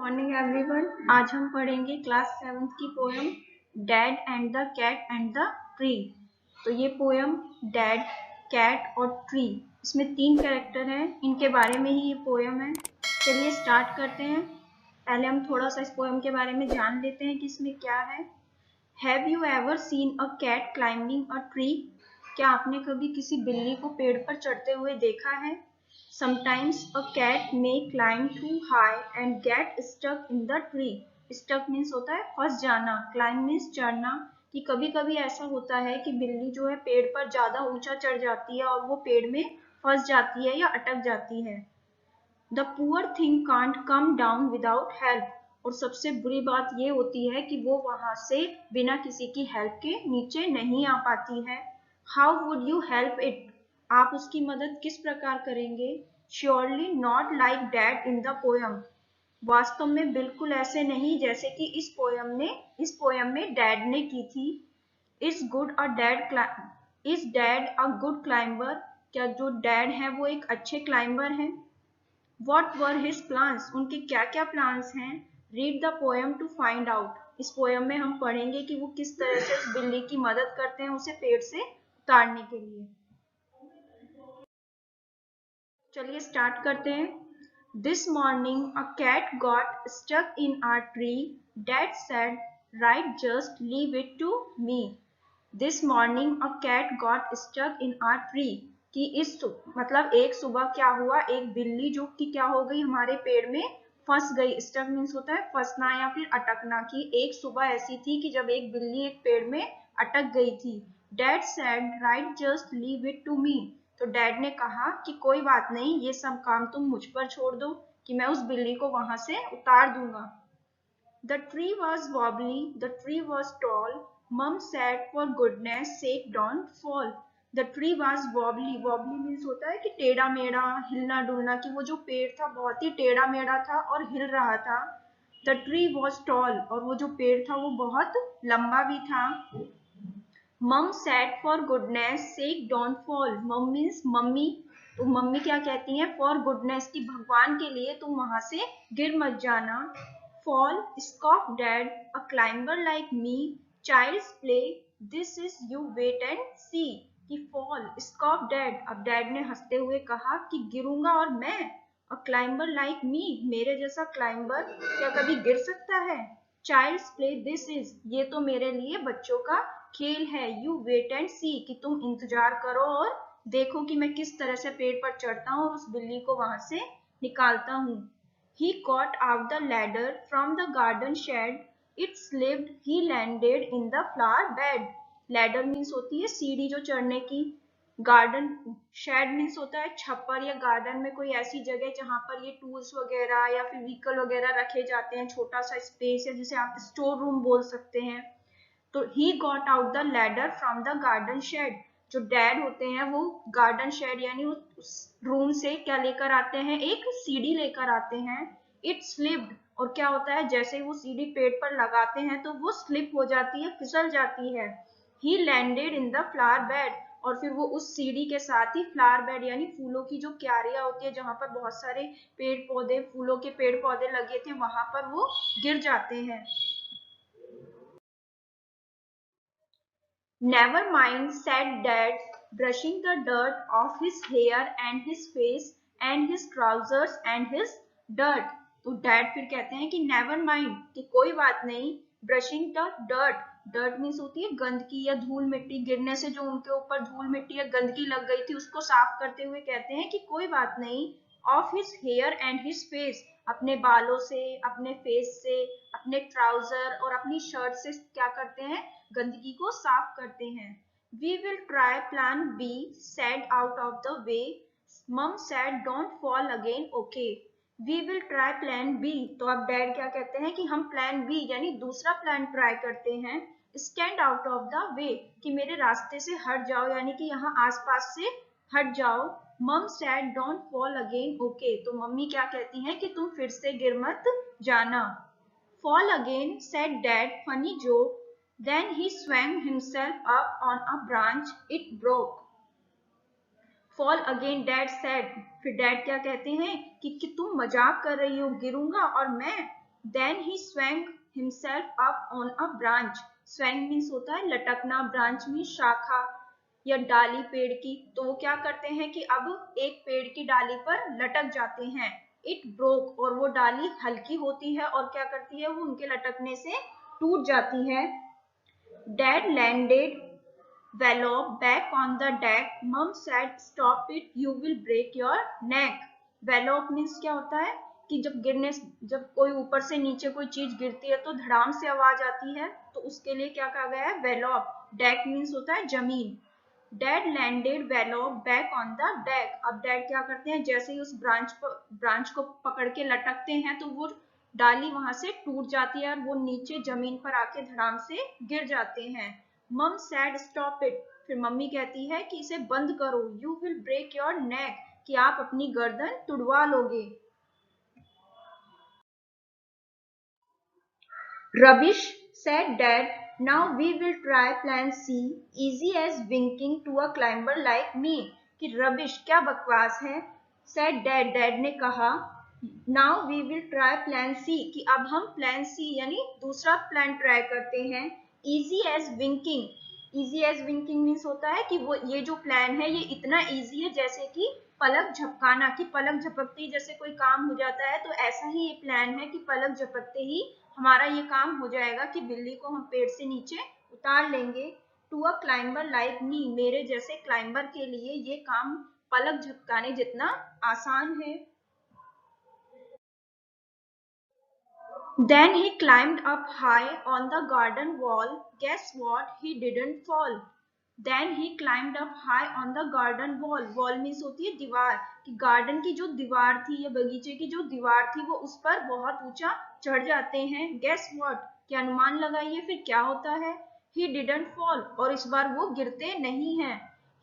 Morning everyone. आज हम पढ़ेंगे क्लास 7th की poem dad and the cat and the tree. तो ये पोयम डैड, कैट और ट्री, इसमें 3 कैरेक्टर हैं, इनके बारे में ही ये पोयम है। चलिए स्टार्ट करते हैं। पहले हम थोड़ा सा इस पोयम के बारे में जान लेते हैं कि इसमें क्या है। Have you ever seen a cat climbing a tree? क्या आपने कभी किसी बिल्ली को पेड़ पर चढ़ते हुए देखा है? Sometimes a cat may climb too high and get stuck in the tree. Stuck means होता है फंस जाना, climb means चढ़ना। कि कभी कभी ऐसा होता है कि बिल्ली जो है पेड़ पर ज्यादा ऊंचा चढ़ जाती है और वो पेड़ में फंस जाती है या अटक जाती है। The poor thing can't come down without help. और सबसे बुरी बात ये होती है कि वो वहां से बिना किसी की हेल्प के नीचे नहीं आ पाती है। How would you help it? आप उसकी मदद किस प्रकार करेंगे? Surely not like that in the poem. वास्तव में बिल्कुल ऐसे नहीं जैसे कि इस पोयम में डैड ने की थी। Is dad a good climber? क्या जो डैड है वो एक अच्छे क्लाइंबर हैं? What were his plans? उनके क्या क्या प्लान्स हैं? Read the poem to find out. इस पोयम में हम पढ़ेंगे कि वो किस तरह से उस बिल्ली की मदद करते हैं उसे पेड़ से उतारने के लिए। चलिए स्टार्ट करते हैं। This morning a cat got stuck in our tree. Dad said, right, just leave it to me. This morning a cat got stuck in our tree. कि मतलब एक सुबह क्या हुआ, एक बिल्ली जो कि क्या हो गई हमारे पेड़ में फंस गई। स्टक मीन्स होता है फंसना या फिर अटकना। कि एक सुबह ऐसी थी कि जब एक बिल्ली एक पेड़ में अटक गई थी। Dad said, right, just leave it to me. तो डैड ने कहा कि कोई बात नहीं, ये सब काम तुम मुझ पर छोड़ दो कि मैं उस बिल्ली को वहां से उतार दूंगा। The tree was wobbly, the tree was tall. Mom said, for goodness sake, don't fall. The tree was wobbly. Wobbly means होता है कि टेढ़ा मेढ़ा, हिलना डुलना। कि वो जो पेड़ था बहुत ही टेढ़ा मेढ़ा था और हिल रहा था। The tree was tall. और वो जो पेड़ था वो बहुत लंबा भी था। मम said for goodness sec don't fall. मम मीन्स मम्मी। तो मम्मी क्या कहती हैं? फॉर गुडनेस, की भगवान के लिए तुम वहां से गिर मत जाना। Fall scoff dad, a climber like me, child's play, this is you wait and see. कि फॉल स्कॉफ डैड, अब डैड ने हंसते हुए कहा कि गिरूंगा और मैं? अ क्लाइंबर लाइक मी, मेरे जैसा क्लाइंबर क्या कभी गिर सकता है? चाइल्ड्स प्ले, दिस इज, ये तो मेरे लिए बच्चों का खेल है। यू वेट एंड सी, कि तुम इंतजार करो और देखो कि मैं किस तरह से पेड़ पर चढ़ता हूँ और उस बिल्ली को वहां से निकालता हूँ। He got out the ladder from the garden shed. It slipped. He landed in the flower bed. Ladder means होती है सीढ़ी जो चढ़ने की। गार्डन शेड मीन्स होता है छप्पर या गार्डन में कोई ऐसी जगह जहां पर ये टूल्स वगैरह या फिर व्हीकल वगैरह रखे जाते हैं। छोटा सा स्पेस है जिसे आप स्टोर रूम बोल सकते हैं। तो he got out the ladder from the garden shed. जो डैड होते हैं वो गार्डन शेड यानी उस रूम से क्या लेकर आते हैं? एक सीढ़ी लेकर आते हैं। इट स्लिप्ड, और क्या होता है जैसे वो सीढ़ी पेड़ पर लगाते हैं तो वो स्लिप हो जाती है, फिसल जाती है। ही landed in the flower bed, और फिर वो उस सीढ़ी के साथ ही फ्लावर बेड यानी फूलों की जो क्यारियां होती है जहां पर बहुत सारे पेड़ पौधे, फूलों के पेड़ पौधे लगे थे, वहां पर वो गिर जाते हैं। Never mind, said Dad, brushing the dirt off his hair and his face and his trousers and his dirt. तो डैड फिर कहते हैं कि never mind, कि कोई बात नहीं। brushing the dirt, dirt means होती है गंदगी या धूल मिट्टी, गिरने से जो उनके ऊपर धूल मिट्टी या गंदगी लग गई थी उसको साफ करते हुए कहते हैं कि कोई बात नहीं। Off his hair and his face, अपने बालों से, अपने फेस से, अपने ट्राउजर और अपनी शर्ट से क्या करते हैं? गंदगी को साफ करते हैं। We will try plan B, said out of the way. Mom said don't fall again, okay. We will try plan B. तो अब डैड क्या कहते हैं कि हम प्लान बी यानी दूसरा प्लान ट्राई करते हैं। Stand out of the way, कि मेरे रास्ते से हट जाओ यानी कि यहाँ आसपास से हट जाओ। Mom said don't fall again, okay. तो मम्मी क्या कहती हैं कि तुम फिर से गिर मत जाना। Fall again, said Dad, funny joke. Then he swung himself up on a branch. It broke. Fall again, Dad said. फिर डैड क्या कहते हैं कि तुम मजाक कर रही हो, गिरूंगा और मैं? Then he swung himself up on a branch. Swing means होता है लटकना, ब्रांच में शाखा या डाली पेड़ की। तो वो क्या करते हैं कि अब एक पेड़ की डाली पर लटक जाते हैं। इट ब्रोक, और वो डाली हल्की होती है और क्या करती है, वो उनके लटकने से टूट जाती है। Dad landed Wallop back on the deck. Mom said, "Stop it! You will break your neck." Wallop means क्या होता है कि जब कोई ऊपर से नीचे कोई चीज गिरती है तो धड़ाम से आवाज आती है, तो उसके लिए क्या कहा गया है, wallop. Deck means होता है जमीन। Dad landed wallop back on the deck. अब डैड क्या करते हैं, जैसे ही उस ब्रांच को पकड़ के लटकते हैं तो वो डाली वहां से टूट जाती है और वो नीचे जमीन पर आके धड़ाम से गिर जाते हैं। मम सैड स्टॉप इट, फिर मम्मी कहती है कि इसे बंद करो। You will break your neck, कि आप अपनी गर्दन तुड़वा लोगे। Rubbish said dad, now we will try plan C, easy as winking to a climber like me। कि रबिश क्या बकवास है। said dad, डैड ने कहा, now we will try plan C, कि अब हम प्लान सी यानी दूसरा प्लान ट्राई करते हैं। easy as winking, easy as winking means होता है कि वो ये जो प्लान है ये इतना इजी है जैसे कि पलक झपकाना, कि पलक झपकते ही जैसे कोई काम हो जाता है, तो ऐसा ही ये प्लान है कि पलक झपकते ही हमारा ये काम हो जाएगा कि बिल्ली को हम पेड़ से नीचे उतार लेंगे। To a climber like me, मेरे जैसे क्लाइंबर के लिए ये काम पलक झपकाने जितना आसान है। Then he climbed up high on the garden wall. Guess what? He didn't fall. Then he climbed up high on the garden wall. Wall means होती है दीवार, कि गार्डन की जो दीवार थी या बगीचे की जो दीवार थी वो उस पर बहुत ऊंचा चढ़ जाते हैं। Guess what? क्या अनुमान लगाइए फिर क्या होता है। He didn't fall, और इस बार वो गिरते नहीं हैं।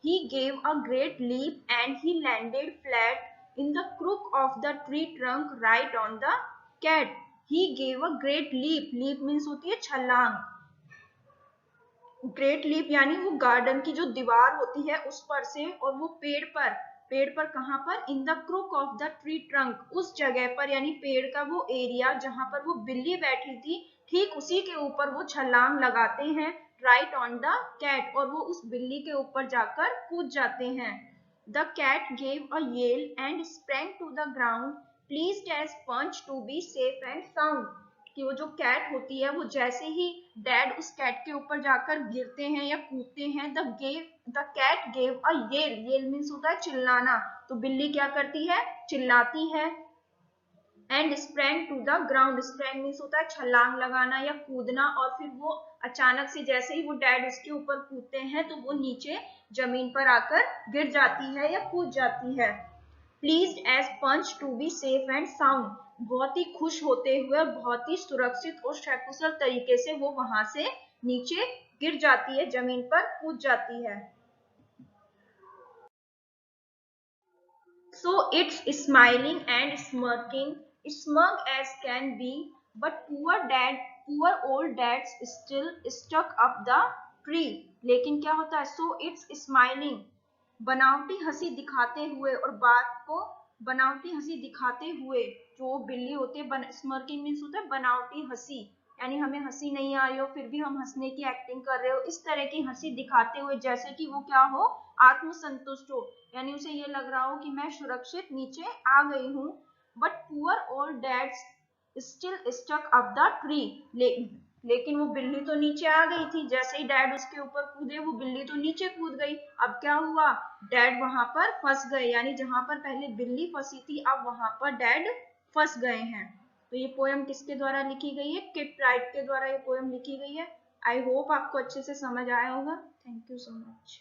He gave a great leap and he landed flat in the crook of the tree trunk right on the cat. He gave a great leap. Leap means होती है छलांग। ग्रेट लीप यानी वो गार्डन की जो दीवार होती है उस पर से, और वो पेड़ पर कहां पर, in the crook of the tree trunk, उस जगह पर यानी पेड़ का वो एरिया जहां पर वो बिल्ली बैठी थी, ठीक उसी के ऊपर वो छलांग लगाते हैं। राइट ऑन द कैट, और वो उस बिल्ली के ऊपर जाकर कूद जाते हैं। The cat gave a yell and sprang to the ground, pleased as punch to be safe and sound. कि वो जो कैट होती है वो जैसे ही डैड उस कैट के ऊपर जाकर गिरते हैं या कूदते हैं, the cat gave a yell, yell means होता है चिल्लाना, तो बिल्ली क्या करती है, चिल्लाती है। And sprang to the ground, sprang means होता है छलांग लगाना या कूदना, और फिर वो अचानक से जैसे ही वो डैड उसके ऊपर कूदते हैं तो वो नीचे जमीन पर आकर गिर जाती है या कूद जाती है। Pleased as punch to be safe and sound, बहुत ही खुश होते हुए बहुत ही सुरक्षित और सकुशल तरीके से वो वहां से नीचे गिर जाती है, जमीन पर कूद जाती है। So it's smiling and smirking, smug as can be, but poor old dad still stuck up the tree. लेकिन क्या होता है, so it's smiling, बनावटी हंसी दिखाते हुए, और बात को बनावटी हंसी दिखाते हुए, जो बिल्ली होते हैं, स्मर्किंग मीन्स होता है बनावटी हंसी, यानी हमें हंसी नहीं आ रही हो फिर भी हम हंसने की एक्टिंग कर रहे हो, इस तरह की हंसी दिखाते हुए जैसे कि वो क्या हो, आत्मसंतुष्ट हो, यानी उसे ये लग रहा हो कि मैं सुरक्षित नीचे आ गई हूँ। But poor old dad still stuck up the tree, लेकिन वो बिल्ली तो नीचे आ गई थी, जैसे ही डैड उसके ऊपर कूदे वो बिल्ली तो नीचे कूद गई। अब क्या हुआ, डैड वहां पर फंस गए, यानी जहां पर पहले बिल्ली फंसी थी अब वहां पर डैड फंस गए हैं। तो ये पोएम किसके द्वारा लिखी गई है, किट राइट के द्वारा ये पोएम लिखी गई है। आई होप आपको अच्छे से समझ आया होगा। Thank you so much.